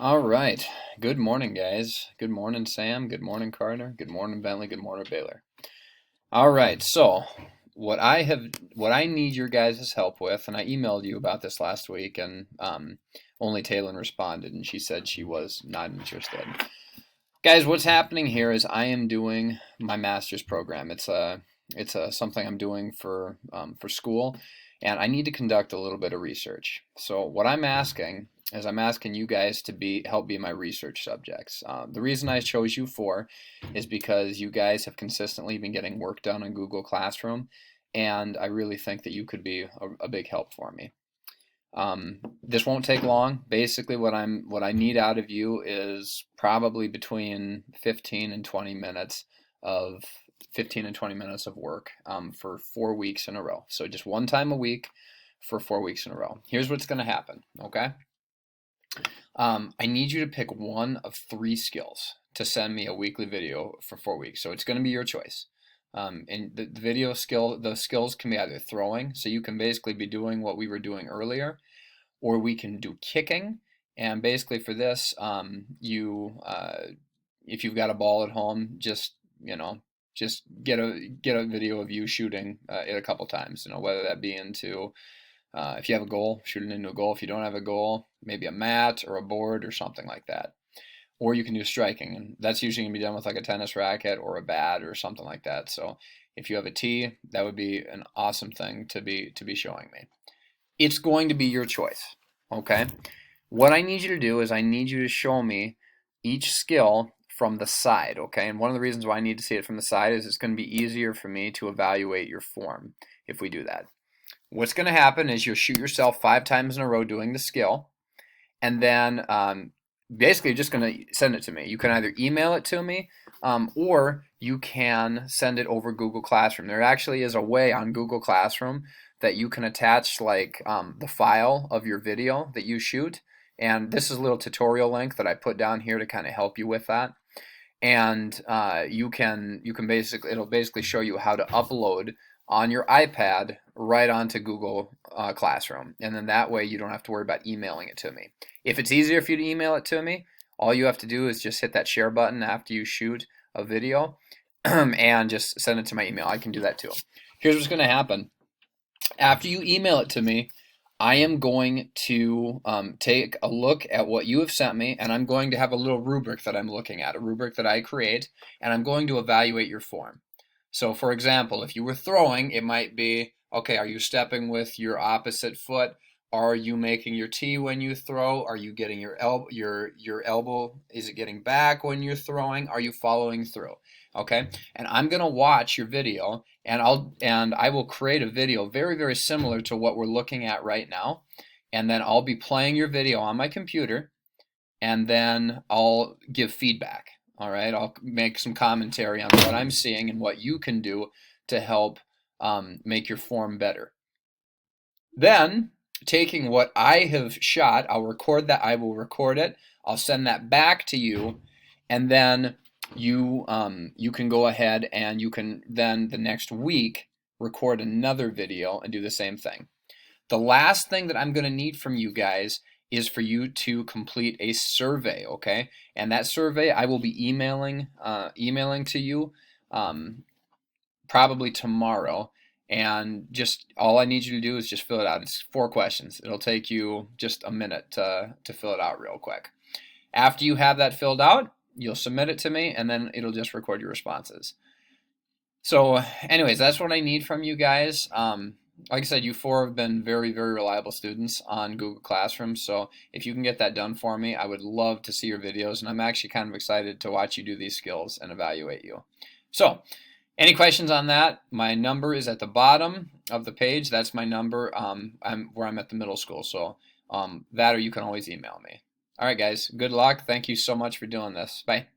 All right. Good morning, guys. Good morning, Sam. Good morning, Carter. Good morning, Bentley. Good morning, Baylor. All right. So, what I need your guys' help with, and I emailed you about this last week, and only Taylor responded, and she said she was not interested. Guys, what's happening here is I am doing my master's program. It's something I'm doing for school, and I need to conduct a little bit of research. So what I'm asking is I'm asking you guys to help be my research subjects. The reason I chose you for is because you guys have consistently been getting work done on Google Classroom, and I really think that you could be a big help for me. This won't take long. Basically, what I need out of you is probably between 15 and 20 minutes of work for 4 weeks in a row. So just one time a week for 4 weeks in a row. Here's what's going to happen. Okay. I need you to pick one of three skills to send me a weekly video for 4 weeks. So it's going to be your choice. And the video skill, the skills can be either throwing, so you can basically be doing what we were doing earlier, or we can do kicking. And basically for this, if you've got a ball at home, just get a video of you shooting it a couple times. Whether that be into if you have a goal, shoot it into a goal. If you don't have a goal, maybe a mat or a board or something like that. Or you can do striking, and that's usually going to be done with like a tennis racket or a bat or something like that. So if you have a tee, that would be an awesome thing to be showing me. It's going to be your choice, okay? What I need you to do is I need you to show me each skill from the side, okay? And one of the reasons why I need to see it from the side is it's going to be easier for me to evaluate your form if we do that. What's going to happen is you'll shoot yourself 5 times in a row doing the skill, and then basically you're just going to send it to me. You can either email it to me or you can send it over Google Classroom. There actually is a way on Google Classroom that you can attach like the file of your video that you shoot. And this is a little tutorial link that I put down here to kind of help you with that. And you can basically, it'll basically show you how to upload on your iPad right onto Google Classroom. And then that way you don't have to worry about emailing it to me. If it's easier for you to email it to me, all you have to do is just hit that share button after you shoot a video and just send it to my email. I can do that too. Here's what's going to happen. After you email it to me, I am going to take a look at what you have sent me, and I'm going to have a little rubric that I'm looking at, a rubric that I create, and I'm going to evaluate your form. So for example, if you were throwing, it might be, okay, are you stepping with your opposite foot? Are you making your tee when you throw? Are you getting your elbow, is it getting back when you're throwing? Are you following through? Okay? And I'm going to watch your video, and I will create a video very, very similar to what we're looking at right now. And then I'll be playing your video on my computer, and then I'll give feedback. All right, I'll make some commentary on what I'm seeing and what you can do to help make your form better. Then, taking what I have shot, I will record it, I'll send that back to you, and then you can go ahead and you can then the next week record another video and do the same thing. The last thing that I'm going to need from you guys is for you to complete a survey, okay? And that survey I will be emailing to you probably tomorrow. And just all I need you to do is just fill it out. It's 4 questions. It'll take you just a minute to fill it out real quick. After you have that filled out, you'll submit it to me, and then it'll just record your responses. So anyways, that's what I need from you guys. Like I said, you 4 have been very, very reliable students on Google Classroom, so if you can get that done for me, I would love to see your videos, and I'm actually kind of excited to watch you do these skills and evaluate you. So, any questions on that? My number is at the bottom of the page. That's my number where I'm at the middle school, so that or you can always email me. All right, guys, good luck. Thank you so much for doing this. Bye.